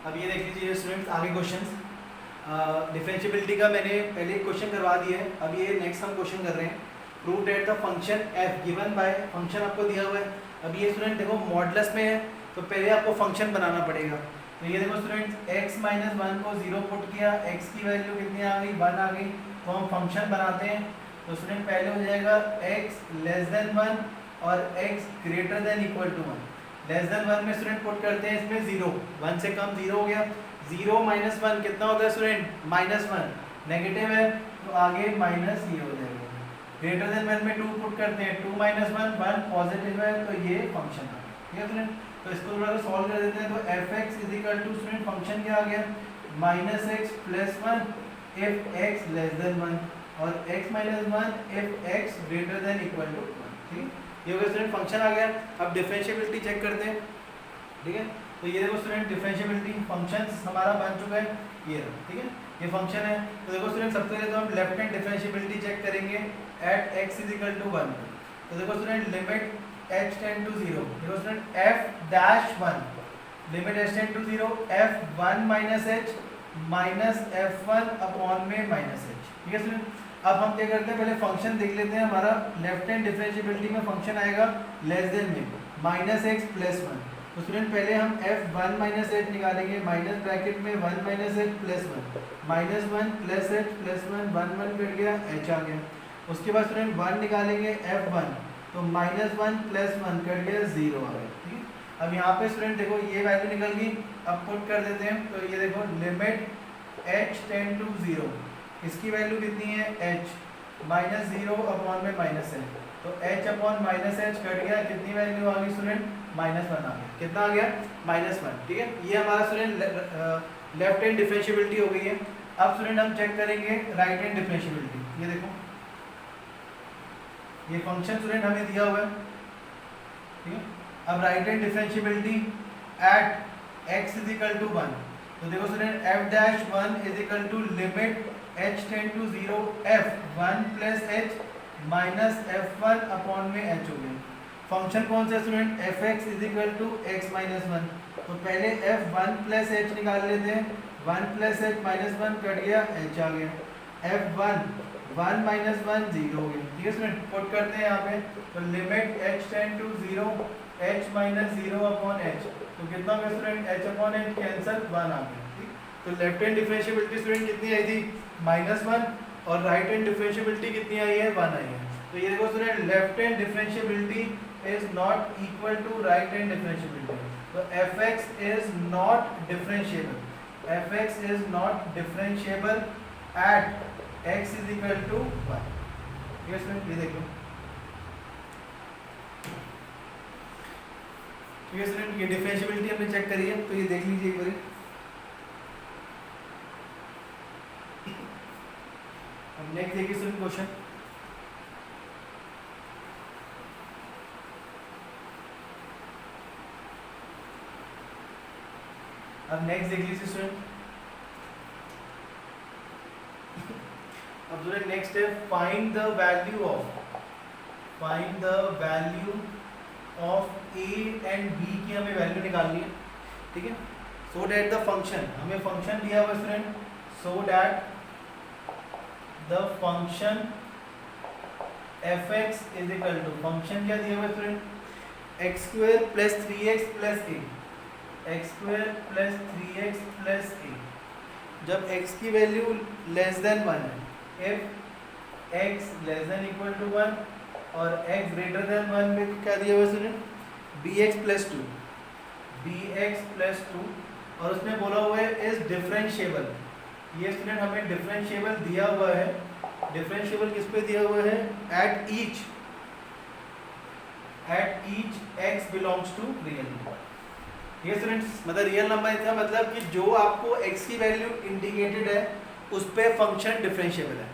अब ये देख लीजिए स्टूडेंट्स, आगे क्वेश्चंस। डिफरेंशियबिलिटी का मैंने पहले एक क्वेश्चन करवा दिया है। अब ये नेक्स्ट हम क्वेश्चन कर रहे हैं। Prove that the function f given by, function आपको दिया हुआ है। अब ये स्टूडेंट देखो मॉडुलस में है, तो पहले आपको फंक्शन बनाना पड़ेगा। तो ये देखो स्टूडेंट्स, x माइनस 1 को 0 पुट किया, x की वैल्यू कितनी आ गई, 1 आ गई। तो हम फंक्शन बनाते हैं। तो स्टूडेंट पहले हो जाएगा x लेस देन 1 और x greater than equal to 1। Less than 1 में स्टूडेंट पुट करते हैं इसमें 0, 1 से कम 0 हो गया। 0 माइनस 1 कितना होता है स्टूडेंट, -1। नेगेटिव है तो आगे माइनस ये हो जाएगा। ग्रेटर देन 1 में 2 पुट करते हैं, 2 माइनस 1, 1 पॉजिटिव है तो ये फंक्शन आ गया। ठीक है स्टूडेंट, तो इसको थोड़ा सा सॉल्व कर देते हैं। तो f(x) = स्टूडेंट फंक्शन क्या आ गया, -x + 1 if x less than 1 और x minus 1 if x greater than equal to 1। ठीक है, ये हो गया स्टूडेंट फंक्शन आ गया। अब डिफरेंशिएबिलिटी चेक करते हैं। ठीक है, तो ये देखो स्टूडेंट डिफरेंशिएबिलिटी फंक्शन हमारा बन चुका है, ये रहा। ठीक है, ये फंक्शन है। तो देखो स्टूडेंट, सबसे पहले तो हम लेफ्ट हैंड डिफरेंशिएबिलिटी चेक करेंगे एट x = 1। तो देखो student, limit h tend to 0, देखो student f'1 limit h tend to 0 f1 minus h minus f1 upon में माइनस h। ठीक है स्टूडेंट, अब हम क्या करते हैं, पहले फंक्शन देख लेते हैं। हमारा लेफ्ट हैंड डिफरेंशिएबिलिटी में फंक्शन आएगा लेस देन में -x + 1। तो स्टूडेंट पहले हम f1 माइनस h निकालेंगे, माइनस ब्रैकेट में 1 माइनस h + 1, -1 + h + 1, 1 1 कट गया, h आ गया। उसके बाद स्टूडेंट 1 निकालेंगे f1, तो -1 + 1 कट गया, 0 आ गया। ठीक है, अब यहाँ पे स्टूडेंट देखो ये वैल्यू निकल गई। अब पुट कर देते हैं। तो ये देखो लिमिट h टेंड टू 0, इसकी वैल्यू कितनी है h, -0 अपॉन में -h। तो h अपॉन -h कट गया, कितनी वैल्यू आ गई स्टूडेंट, -1 आ गया। कितना आ गया, -1। ठीक है, ये हमारा स्टूडेंट लेफ्ट हैंड डिफरेंशिएबिलिटी हो गई है। अब स्टूडेंट हम चेक करेंगे राइट हैंड डिफरेंशिएबिलिटी। ये देखो, ये फंक्शन स्टूडेंट हमें दिया हुआ है। ठीक है, अब right hand differentiability at x = 1। तो देखो student f'1 limit h tend to 0 f1 + h minus f1 upon में h हो गया। फंक्शन कौन सा स्टूडेंट, f(x) = x माइनस 1। तो पहले f1 + h निकाल लेते हैं, 1 + h माइनस 1 कट गया, h आ गया। f1 1 माइनस 1 0 हो गया। ठीक है स्टूडेंट, पुट करते हैं यहाँ पे। तो limit h tend to 0 h minus 0 upon h, तो कितना होगा स्टूडेंट, h अपॉन h कैंसिल, 1 आ गया। ठीक, तो लेफ्ट हैंड डिफरेंशिएबिलिटी स्टूडेंट कितनी आई थी, -1, और राइट हैंड डिफरेंशिएबिलिटी कितनी आई है, 1 आई है। तो ये देखो student, left hand differentiability is not equal to right hand differentiability. तो f(x) is not differentiable, f(x) is not differentiable at x = 1। ठीक है स्टूडेंट, ये देख लो। ठीक है स्टूडेंट, ये डिफरेंशिएबिलिटी हमने चेक करी है, तो ये देख लीजिए एक बार। अब नेक्स्ट देखिए स्टूडेंट क्वेश्चन। अब नेक्स्ट देख लीजिए स्टूडेंट। अब स्टूडेंट नेक्स्ट है find the value of a and b की हमें वैल्यू निकालनी है। ठीक है, सो दैट द फंक्शन, हमें फंक्शन दिया हुआ student, so that the function f(x) = function क्या दिया हुआ student, x² + 3x + a, x² + 3x + a। जब x की वैल्यू लेस देन 1 है, if x less than equal to 1 और x ग्रेटर देन 1 में क्या दिया हुआ स्टूडेंट, bx + 2 और उसमें बोला हुआ है इज डिफरेंशिएबल। ये स्टूडेंट हमें डिफरेंशिएबल दिया हुआ है। डिफरेंशिएबल किस पे दिया हुआ है, at each x belongs to real number. ये स्टूडेंट्स, मतलब रियल नंबर इसका मतलब कि जो आपको x की वैल्यू इंडिकेटेड है उस पे फंक्शन डिफरेंशिएबल है।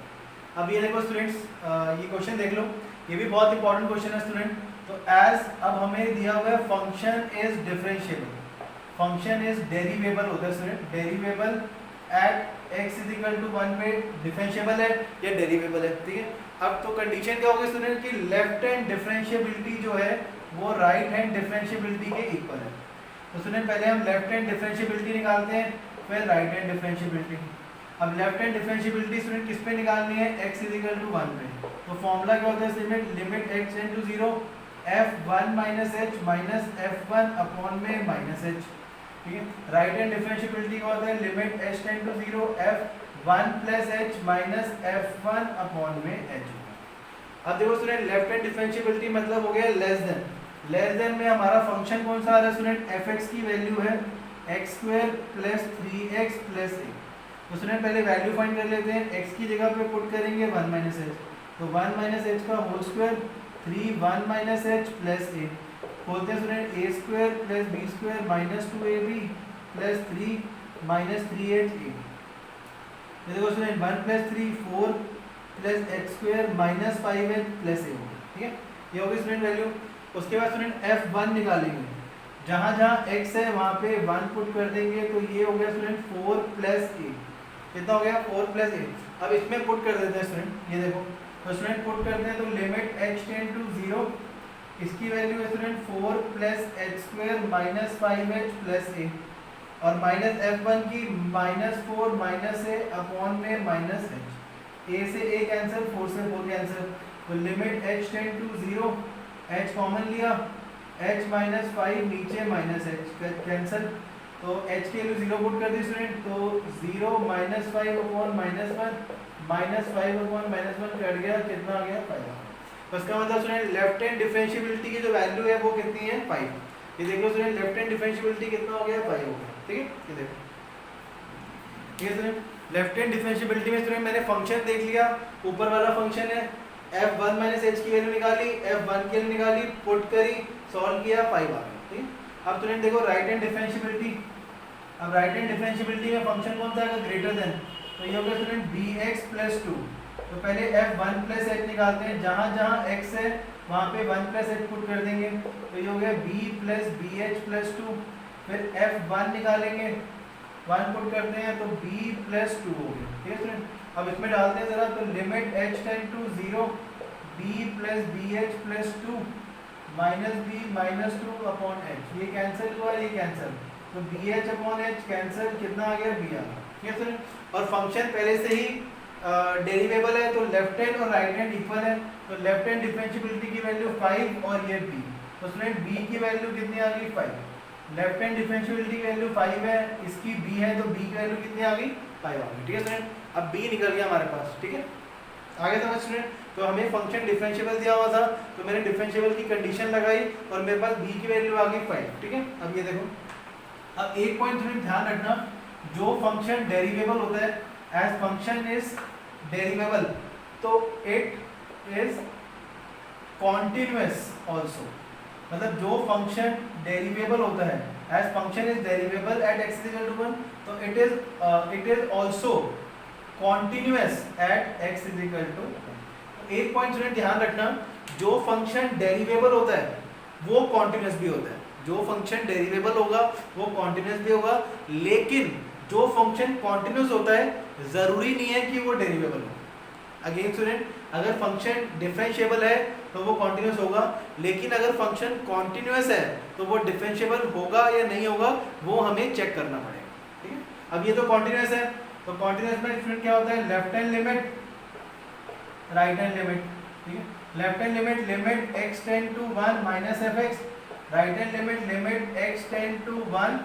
अब ये देखो स्टूडेंट्स, ये क्वेश्चन देख लो, ये भी बहुत इंपॉर्टेंट क्वेश्चन है स्टूडेंट। तो एज अब हमें दिया हुआ है function is differentiable, function is derivable होता है स्टूडेंट, डेरिवेबल एट x = 1 में डिफरेंशिएबल है या डेरिवेबल है। ठीक है, अब तो कंडीशन क्या होगी स्टूडेंट कि लेफ्ट हैंड डिफरेंशिएबिलिटी जो है वो राइट हैंड डिफरेंशिएबिलिटी के इक्वल है। तो स्टूडेंट पहले हम लेफ्ट हैंड डिफरेंशिएबिलिटी निकालते हैं, फिर राइट हैंड डिफरेंशिएबिलिटी। अब लेफ्ट हैंड डिफरेंशिएबिलिटी स्टूडेंट किस पे निकालनी है, x = 1 पे। तो फॉर्मूला क्या होता है, limit x tend to 0 f1 - h minus f1 upon में माइनस h, ठीक है। राइट हैंड डिफरेंशिएबिलिटी क्या होता है, limit h tend to 0 f1 + h minus f1 upon में h। अब देखो स्टूडेंट लेफ्ट हैंड डिफरेंशिएबिलिटी मतलब हो गया लेस देन में हमारा फंक्शन कौन सा आ रहा है स्टूडेंट, fx की वैल्यू है x² + 3x + a। तो स्टूडेंट पहले वैल्यू फाइंड कर लेते हैं, x की जगह पे पुट करेंगे 1 - h, तो 1 - h का होल स्क्वायर 3 1 - h + a, बोलते हैं student a² + b² - 2ab + 3 - 3h a। ये देखो स्टूडेंट 1 + 3 4 + h² - 5h + a, ठीक है। ये होगी स्टूडेंट वैल्यू। उसके बाद स्टूडेंट f1 निकालेंगे, जहां जहां x है वहां पे 1 पुट कर देंगे, तो ये हो गया स्टूडेंट 4 + a। कितना हो गया, 4 + a। अब इसमें पुट कर देते हैं स्टूडेंट, ये देखो, तो स्टूडेंट पुट करते हैं, तो लिमिट h टेंड टू 0, इसकी वैल्यू है स्टूडेंट 4 + h² - 5h + a, और माइनस f1 की -4 - a अपॉन में माइनस h, a से a कैंसिल, 4 से 4 कैंसिल, तो limit h tend to 0, h common लिया, h - 5 नीचे माइनस h कैंसिल, तो h के लिए 0 पुट कर दी स्टूडेंट, तो 0 - 5 अपॉन -1 -5 अपॉन -1 कट गया, कितना आ गया 5। तो इसका मतलब स्टूडेंट लेफ्ट हैंड डिफरेंशिएबिलिटी की जो वैल्यू है वो कितनी है 5। ये देखो स्टूडेंट लेफ्ट हैंड डिफरेंशिएबिलिटी कितना हो गया 5 हो गया, ठीक है। ये देखो, ठीक है स्टूडेंट, लेफ्ट हैंड डिफरेंशिएबिलिटी में स्टूडेंट मैंने फंक्शन देख लिया, ऊपर वाला फंक्शन है f1 - h की वैल्यू निकाली, f1 की वैल्यू निकाली, पुट करी, सॉल्व किया, 5 आ गया, ठीक है। अब स्टूडेंट देखो राइट हैंड डिफरेंशिएबिलिटी, अब राइट हैंड डिफरेंशिएबिलिटी में फंक्शन कौन सा है, ग्रेटर देन, तो ये हो गया स्टूडेंट bx + 2। तो पहले f1 + h निकालते हैं, जहां जहां x है वहां पे 1 + h पुट कर देंगे, तो ये हो गया b + bh + 2। फिर f1 निकालेंगे, 1 पुट करते हैं, तो b + 2 हो गया, ठीक है स्टूडेंट। अब इसमें डालते हैं जरा, तो limit h tend to 0 b + bh + 2 -b - 2 upon h, ये कैंसिल हुआ, ये कैंसिल, तो bh अपॉन h कैंसिल, कितना आ गया b आ गया, ठीक है स्टूडेंट। और फंक्शन पहले से ही डेरिवेबल है, तो लेफ्ट हैंड और राइट हैंड इक्वल है, तो लेफ्ट हैंड डिफरेंशिएबिलिटी की वैल्यू 5 और ये b, तो स्टूडेंट b की वैल्यू कितनी आ गई 5, लेफ्ट हैंड डिफरेंशिएबिलिटी की वैल्यू 5 है, इसकी b है, तो b की वैल्यू कितनी आ गई 5 आ गई, ठीक है स्टूडेंट। अब b निकल गया हमारे पास, ठीक है, आगे समझ स्टूडेंट। तो हमें फंक्शन डिफरेंशिएबल दिया हुआ था, तो मैंने डिफरेंशिएबल की कंडीशन लगाई और मेरे पास b की वैल्यू आ गई 5, ठीक है। अब ये देखो, अब एक पॉइंट थोड़ी ध्यान रखना, जो फंक्शन डेरिवेबल होता है, एज फंक्शन इज डेरिवेबल, तो इट इज कॉन्टिन्यूअस ऑल्सो, मतलब जो फंक्शन डेरिवेबल होता है, as function is derivable at x = 1, तो it is also continuous at x = 1। एक पॉइंट स्टूडेंट ध्यान रखना, जो फंक्शन डेरिवेबल होता है वो कॉन्टिन्यूअस भी होता है, जो फंक्शन डेरिवेबल होगा वो कॉन्टिन्यूअस भी होगा, लेकिन जो फंक्शन कॉन्टिन्यूअस होता है जरूरी नहीं है कि वो डेरिवेबल हो। अगेन स्टूडेंट, अगर फंक्शन डिफरेंशिएबल है तो वो कॉन्टिन्यूअस होगा, लेकिन अगर फंक्शन कॉन्टिन्यूअस है तो वो डिफरेंशिएबल होगा या नहीं होगा वो हमें चेक करना पड़ेगा, ठीक है। अब ये तो कॉन्टिन्यूअस है, तो कॉन्टिन्यूअस में स्टूडेंट क्या होता है, left hand limit, right hand limit, ठीक है। Left hand limit, limit x tend to 1 - fx, right hand limit, limit x tend to 1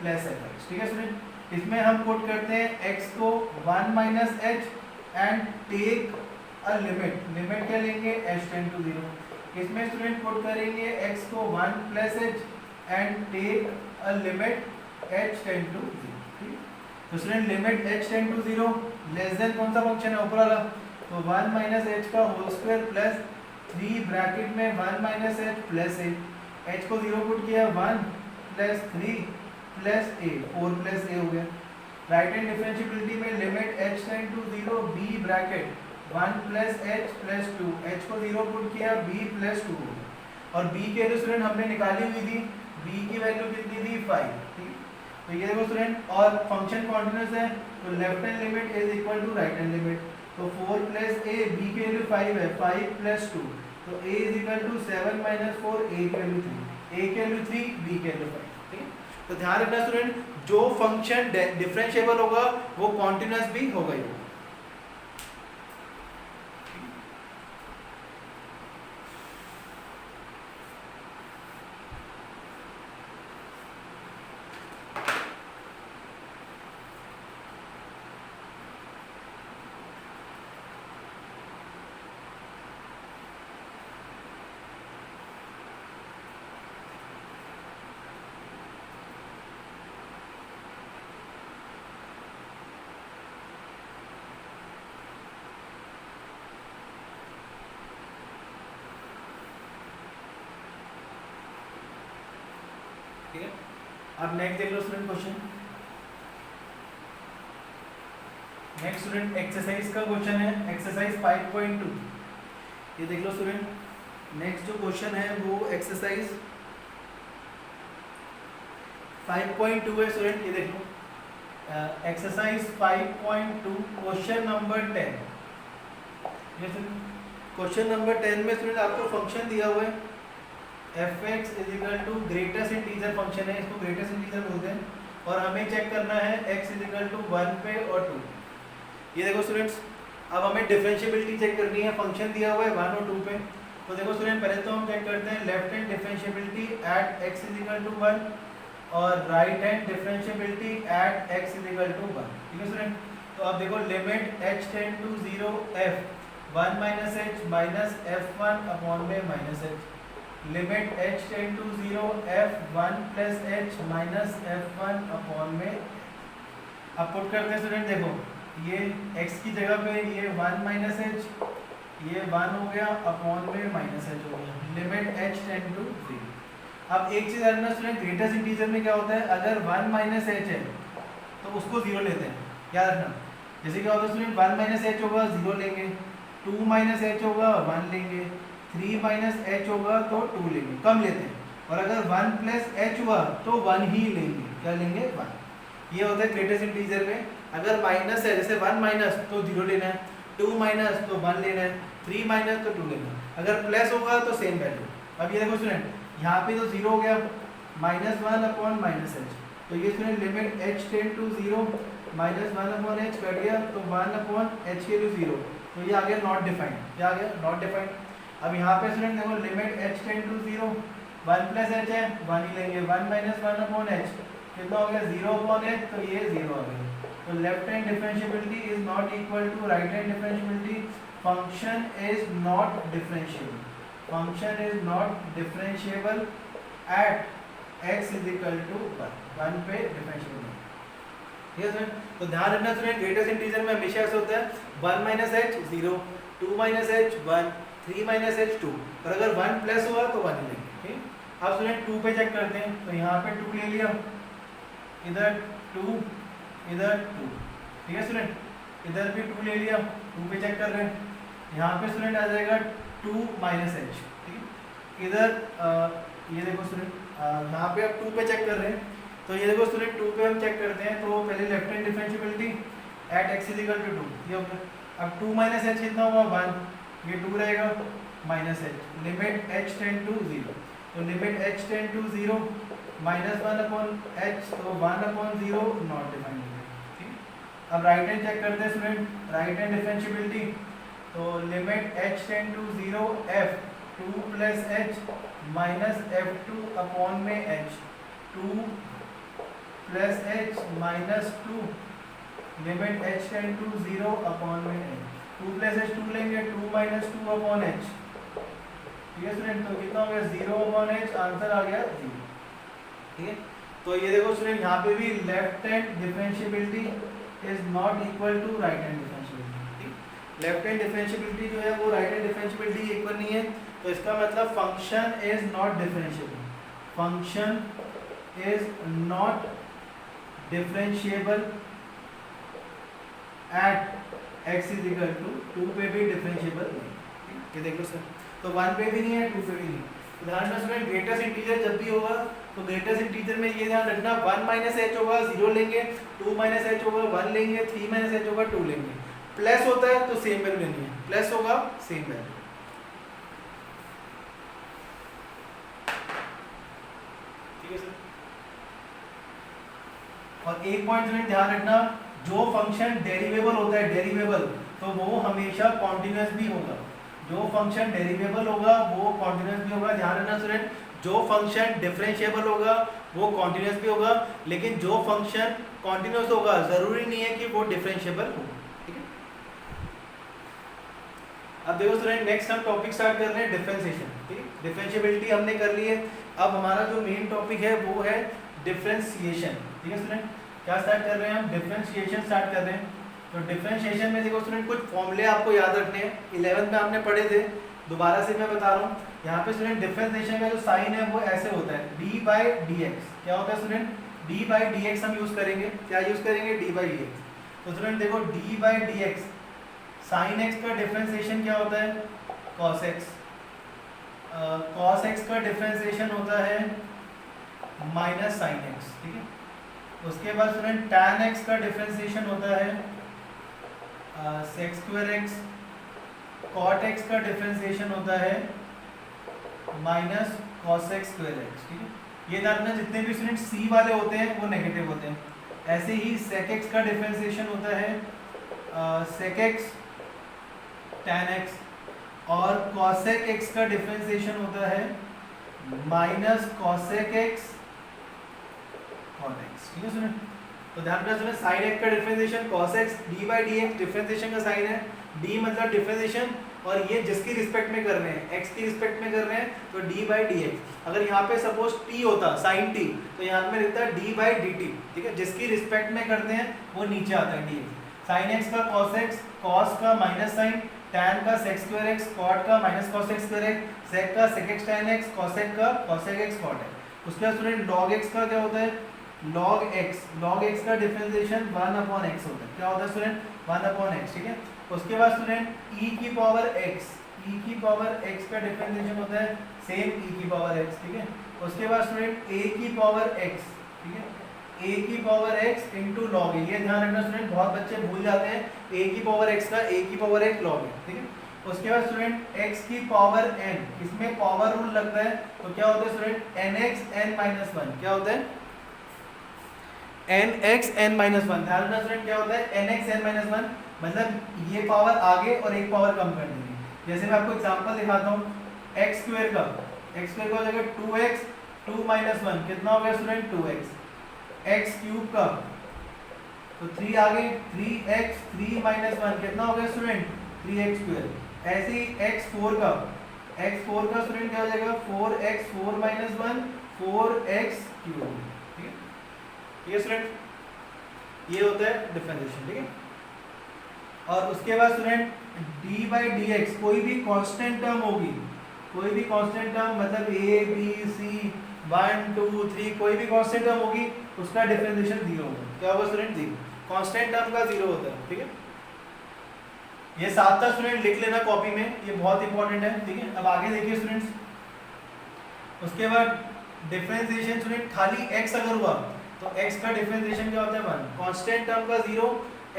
+ fx, ठीक है स्टूडेंट। इसमें हम पुट करते हैं x को 1 - h and take a limit, limit क्या लेंगे h टेंड टू 0। इसमें स्टूडेंट पुट करेंगे x को 1 + h and take a limit h tend to 0, ठीक। तो student limit h tend to 0 less than कौन सा फंक्शन है ऊपर वाला, तो 1 - h का होल स्क्वायर प्लस 3 ब्रैकेट में 1 - h प्लस a, h को 0 पुट किया, 1 + 3 + a, 4 + a हो गया। राइट हैंड डिफरेंशिएबिलिटी में limit h tend to 0 b bracket 1 + h + 2, h को 0 पुट किया, b + 2 हो गया, और b की वैल्यू स्टूडेंट हमने निकाली हुई थी, b की वैल्यू कितनी थी 5, ठीक। तो ये देखो स्टूडेंट, और फंक्शन कॉन्टिन्यूअस है, तो left hand limit is equal to right hand limit, तो 4 + a, b की वैल्यू 5 है, 5 + 2, तो a = 7 - 4, a की वैल्यू 3, a की वैल्यू 3, b की वैल्यू 5, ठीक है। तो ध्यान रखना स्टूडेंट, जो फंक्शन डिफरेंशिएबल होगा वो कॉन्टिन्यूअस भी होगा ही होगा। ठीक है, अब नेक्स्ट देख लो student question. Next student exercise का क्वेश्चन है, एक्सरसाइज 5.2। ये देख लो स्टूडेंट, नेक्स्ट जो क्वेश्चन है वो एक्सरसाइज 5.2 है स्टूडेंट। ये देख लो, exercise 5.2 question number 10। Question number 10 में स्टूडेंट आपको फंक्शन दिया हुआ है f(x) is equal to greatest integer function है, इसको ग्रेटेस्ट इंटीजर बोलते हैं, और हमें चेक करना है x इजिकल टू 1 पे और 2। ये देखो स्टूडेंट्स, अब हमें डिफरेंशिएबिलिटी चेक करनी है, फंक्शन दिया हुआ है 1 और 2 पे। तो देखो स्टूडेंट, पहले तो हम चेक करते हैं left hand differentiability at x is equal to 1 और right hand differentiability at x is equal to 1। ठीक है स्टूडेंट, तो अब देखो limit h tend to 0 f 1 minus h minus f1 upon में minus h, limit h tend to 0 f1 plus h minus f1 upon में। अब put करते हैं स्टूडेंट, देखो ये x की जगह पे ये 1 माइनस h, ये 1 हो गया अपॉन में माइनस h हो गया, लिमिट h टेंड टू 0। अब एक चीज़ जानना स्टूडेंट, ग्रेटेस्ट इंटीजर में क्या होता है, अगर 1 माइनस h है तो उसको 0 लेते हैं, याद रखना। जैसे क्या होता है स्टूडेंट, 1 माइनस h होगा 0 लेंगे, 2 माइनस h होगा 1 लेंगे, 3 माइनस h होगा तो 2 लेंगे, कम लेते हैं। और अगर 1 प्लस h हुआ तो 1 ही लेंगे, क्या लेंगे 1। ये होता है ग्रेटेस्ट इंटीजर में। अगर माइनस है, जैसे 1 माइनस तो 0 लेना है, 2 माइनस तो 1 लेना है, 3 माइनस तो 2 लेना है, अगर प्लस होगा तो सेम वैल्यू। अब ये देखो स्टूडेंट, यहाँ पे तो 0 हो गया, माइनस 1 अपॉन माइनस h, तो ये student limit h tend to 0 minus 1 upon h cut गया, तो 1 अपॉन h के लिए 0, तो ये आ गया नॉट डिफाइंड। क्या आ गया, नॉट डिफाइंड। अब यहाँ पे स्टूडेंट देखो limit h tend to 0, 1 plus h है 1 ही लेंगे, 1 माइनस 1 अपॉन h कितना हो गया 0 अपॉन h, तो ये 0 आ गया। तो left hand differentiability is not equal to right hand differentiability, function is not differentiable, function is not differentiable at x is equal to 1 पे डिफरेंशिएबल है। ठीक है स्टूडेंट, तो ध्यान रखना स्टूडेंट, ग्रेटेस्ट इंटीजर में हमेशा ऐसा होता है 1 minus h 0, 2 minus h 1, 3 minus h 2, और अगर 1 प्लस हुआ तो 1 ही लेंगे। ठीक, अब स्टूडेंट 2 पे चेक करते हैं, तो यहाँ पे 2 ले लिया, इधर 2, इधर 2। ठीक है स्टूडेंट, इधर भी 2 ले लिया, 2 पे चेक कर रहे हैं, यहाँ पे स्टूडेंट आ जाएगा 2 माइनस h। ठीक, इधर ये देखो स्टूडेंट, यहाँ पे आप 2 पे चेक कर रहे हैं, तो ये देखो स्टूडेंट 2 पे हम चेक करते हैं, तो पहले left hand differentiability at x equal to 2, ये हो गया। अब 2 माइनस h कितना हुआ 1, ये 2 रहेगा minus h, limit h tend to 0, तो limit h tend to 0 minus 1 upon h, तो 1 अपॉन 0 नॉट डिफाइंड हो गया। ठीक, अब राइट हैंड चेक करते हैं स्टूडेंट, राइट हैंड डिफरेंशिएबिलिटी, तो limit h tend to 0 f 2 plus h minus f2 upon में h, 2 plus h minus 2, limit h tend to 0 upon में h, 2 प्लस h 2 लेंगे, 2 माइनस 2 अपॉन h। ठीक है student, तो कितना हो गया 0 अपॉन h, आंसर आ गया 0। ठीक है, तो ये देखो स्टूडेंट, यहाँ पे भी left hand differentiability is not equal to right hand differentiability. ठीक, लेफ्ट हैंड डिफरेंशिएबिलिटी जो है वो राइट हैंड डिफरेंशिएबिलिटी इक्वल नहीं है, तो इसका मतलब function is not differentiable, function is not differentiable at x is equal to 2 पे भी डिफरेंशिएबल नहीं। ये देख लो सर, तो 1 पे भी नहीं है, 2 पे भी नहीं। ध्यान में स्टूडेंट, ग्रेटेस्ट इंटीजर जब भी होगा तो ग्रेटेस्ट इंटीजर में ये ध्यान रखना, 1 माइनस h होगा 0 लेंगे, 2 माइनस h होगा 1 लेंगे, 3 माइनस h होगा 2 लेंगे, प्लस होता है तो सेम वैल्यू लेनी है, प्लस होगा सेम वैल्यू। ठीक है सर, और एक पॉइंट स्टूडेंट ध्यान रखना, जो फंक्शन डेरिवेबल होता है डेरिवेबल, तो वो हमेशा कॉन्टिन्यूस भी होगा। जो फंक्शन डेरिवेबल होगा वो कॉन्टिन्यूस भी होगा। ध्यान रखना स्टूडेंट, जो फंक्शन डिफरेंशिएबल होगा वो कॉन्टिन्यूस भी होगा, लेकिन जो फंक्शन कॉन्टिन्यूस होगा जरूरी नहीं है कि वो डिफरेंशिएबल होगा। ठीक है, अब देखो स्टूडेंट नेक्स्ट हम टॉपिक स्टार्ट कर रहे हैं डिफरेंशिएशन। ठीक है, डिफरेंशिएबिलिटी हमने कर ली है। अब हमारा जो मेन टॉपिक है वो है डिफरेंशिएशन। ठीक है स्टूडेंट, क्या स्टार्ट कर रहे हैं हम? डिफरेंशिएशन स्टार्ट कर रहे हैं। तो डिफरेंशिएशन में देखो स्टूडेंट कुछ फॉर्मूले आपको याद रखने हैं, 11th में आपने पढ़े थे, दोबारा से मैं बता रहा हूँ। यहाँ पे स्टूडेंट डिफरेंशिएशन का जो साइन है वो ऐसे होता है, d/dx। क्या होता है स्टूडेंट? d/dx हम यूज करेंगे। क्या यूज करेंगे? d/dx। तो स्टूडेंट देखो d/dx, साइन x का डिफरेंशिएशन क्या होता है? cos x। cos x का डिफरेंशिएशन होता है माइनस साइन x। ठीक है, उसके बाद स्टूडेंट tan x का डिफरेंशिएशन होता है sec²x। cot x का डिफरेंशिएशन होता है माइनस cos²x। ठीक है, ये ध्यान रखना जितने भी स्टूडेंट c वाले होते हैं वो नेगेटिव होते हैं। ऐसे ही sec x का डिफरेंशिएशन होता है sec x tan x, और cosec x का डिफरेंशिएशन होता है minus cosec x cot x। ठीक है स्टूडेंट, तो ध्यान रखना स्टूडेंट, sin x का differentiation cos x, d/dx differentiation का साइन है, d मतलब डिफरेंशिएशन, और ये जिसकी रिस्पेक्ट में कर रहे हैं, x की रिस्पेक्ट में कर रहे हैं, तो d/dx। अगर यहाँ पे सपोज t होता sin t, तो यहाँ पे लिखता है d/dt। ठीक है, जिसकी रिस्पेक्ट में करते हैं वो नीचे आता है dx। sin x का cos x, cos का माइनस साइन, tan का sec²x, cot का माइनस cosec²x, sec का sec x tan x, cosec का cosec x cot x। उसके बाद स्टूडेंट log x का क्या होता है? log x का डिफरेंशिएशन 1/x होता है। क्या होता है स्टूडेंट? 1/x। ठीक है, उसके बाद स्टूडेंट e की पावर x का डिफरेंशिएशन होता है सेम e की पावर x। ठीक है, उसके बाद स्टूडेंट a की पावर x। ठीक है, a की power x into log a। ये ध्यान रखना स्टूडेंट, बहुत बच्चे भूल जाते हैं, a की पावर x का a की पावर x log a। ठीक है, उसके बाद स्टूडेंट x की पावर n, इसमें पावर रूल लगता है, तो क्या होता है स्टूडेंट? nx n-1। क्या होता है? nx n-1। ध्यान रखना स्टूडेंट, क्या होता है nx n-1? मतलब ये पावर आगे और एक पावर कम कर देंगे। जैसे मैं आपको एग्जांपल दिखाता हूँ, x² का हो जाएगा 2x 2-1, कितना हो गया स्टूडेंट? 2x। x³ का तो 3 आगे 3x 3-1, कितना हो गया स्टूडेंट? 3x²। ऐसे ही x4 का स्टूडेंट क्या हो जाएगा? 4x 4-1 4x³। ठीक है स्टूडेंट, ये होता है डिफरेंशिएशन। ठीक है, और उसके बाद स्टूडेंट d/dx, कोई भी कांस्टेंट टर्म होगी, कोई भी कांस्टेंट टर्म मतलब a b c 1 2 3, कोई भी कांस्टेंट टर्म होगी उसका डिफरेंशिएशन 0 होगा। क्या होगा स्टूडेंट? 0। कांस्टेंट टर्म का 0 होता है। ठीक है, ये साथ साथ स्टूडेंट लिख लेना कॉपी में, ये बहुत इंपॉर्टेंट है। ठीक है, अब आगे देखिए स्टूडेंट्स, उसके बाद डिफरेंशिएशन स्टूडेंट खाली x अगर हुआ तो x का डिफरेंशिएशन क्या होता है? 1। कांस्टेंट टर्म का 0,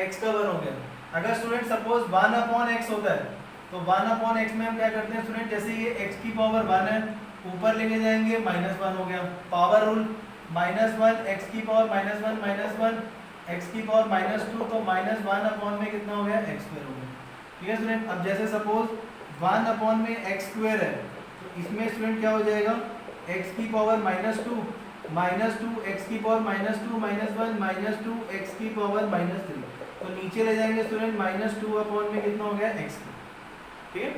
x का 1 हो गया। अगर स्टूडेंट सपोज 1/x होता है, तो 1/x में हम क्या करते हैं स्टूडेंट? जैसे ये x की पावर 1 है, ऊपर लेके जाएंगे -1 हो गया, पावर रूल -1 x की पावर -1 x की पावर -2, तो -1 में कितना हो गया? x² हो गया। ठीक है स्टूडेंट, अब जैसे सपोज 1 में x² है, तो इसमें स्टूडेंट क्या हो जाएगा? x की पावर -2 x की पावर -2 -1 -2 x की पावर -3, तो नीचे ले जाएंगे स्टूडेंट -2 में कितना हो गया? x²। ठीक है,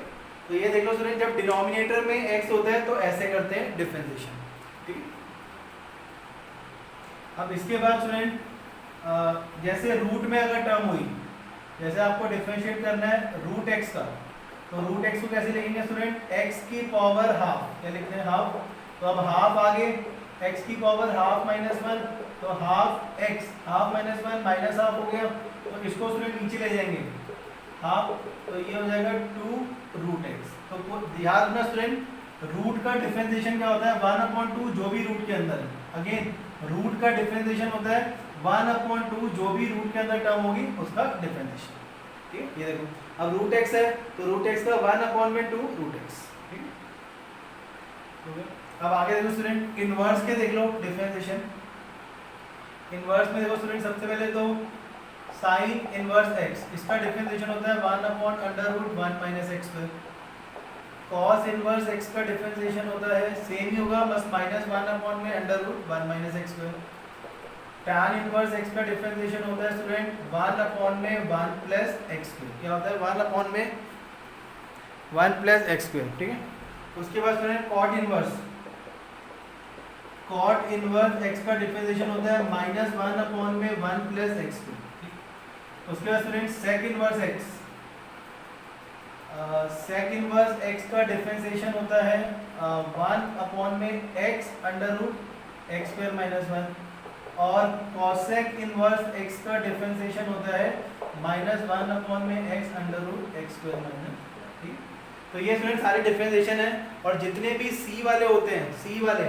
तो ये देख लो स्टूडेंट, जब डिनोमिनेटर में x होता है तो ऐसे करते हैं डिफरेंशिएशन। ठीक है, अब इसके बाद स्टूडेंट जैसे रूट में अगर टर्म हुई, जैसे आपको डिफरेंशिएट करना है रूट x का, तो रूट x को कैसे लिखेंगे स्टूडेंट? x की पावर हाफ। क्या लिखते हैं? हाफ। तो अब हाफ आगे x की पावर हाफ -1, तो half x half -1 minus half हो गया, तो इसको स्टूडेंट नीचे ले जाएंगे हाफ, तो ये हो जाएगा 2√x। तो ध्यान रखना स्टूडेंट, रूट का डिफरेंशिएशन क्या होता है? 1/2, जो भी रूट के अंदर है। अगेन रूट का डिफरेंशिएशन होता है 1/2, जो भी रूट के अंदर टर्म होगी उसका डिफरेंशिएशन। ठीक है, ये देखो, अब रूट x है तो रूट x का 1/2√x। ठीक है, अब आगे देखो स्टूडेंट, इनवर्स के देख लो डिफरेंशिएशन। इनवर्स में देखो स्टूडेंट सबसे पहले तो साइन इनवर्स एक्स, इसका डिफरेंशिएशन होता है 1/√1 minus x square. Cos inverse x का डिफरेंशिएशन होता है सेम ही होगा, बस -1/√1 minus x square. tan inverse x का डिफरेंशिएशन होता है स्टूडेंट 1/1 प्लस एक्स स्क्वायर। क्या होता है 1/1 प्लस एक्स स्क्वायर, ठीक है। उसके बाद student cot inverse, cot inverse x का डिफरेंशिएशन होता है -1/1 प्लस एक्स स्क्वायर। उसके बाद student sec inverse x, sec inverse x का डिफरेंशिएशन होता है 1/x √x स्क्वायर माइनस 1, और कॉसेक इनवर्स एक्स का डिफरेंशिएशन होता है -1/x √x स्क्वायर माइनस, ठीक। तो ये स्टूडेंट सारे डिफरेंशिएशन है, और जितने भी सी वाले होते हैं, सी वाले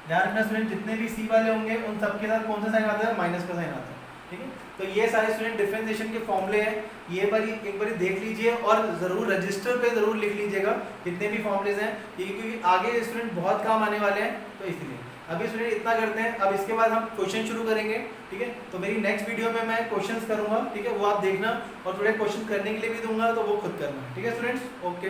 ध्यान रखना स्टूडेंट, जितने भी सी वाले होंगे उन सबके साथ कौन सा साइन आता है, माइनस का साइन आता है, ठीक है। तो ये सारे स्टूडेंट डिफरेंशिएशन के फॉर्मूले हैं, ये बार एक बार देख लीजिए और ज़रूर रजिस्टर पे ज़रूर लिख लीजिएगा जितने भी फॉर्मूलेज हैं, क्योंकि आगे स्टूडेंट बहुत काम आने वाले हैं, तो इसलिए अभी स्टूडेंट इतना करते हैं। अब इसके बाद हम क्वेश्चन शुरू करेंगे, ठीक है। तो मेरी नेक्स्ट वीडियो में मैं क्वेश्चंस करूंगा, ठीक है, वो आप देखना, और थोड़े क्वेश्चन करने के लिए भी दूंगा, तो वो खुद करना, ठीक है स्टूडेंट्स, ओके।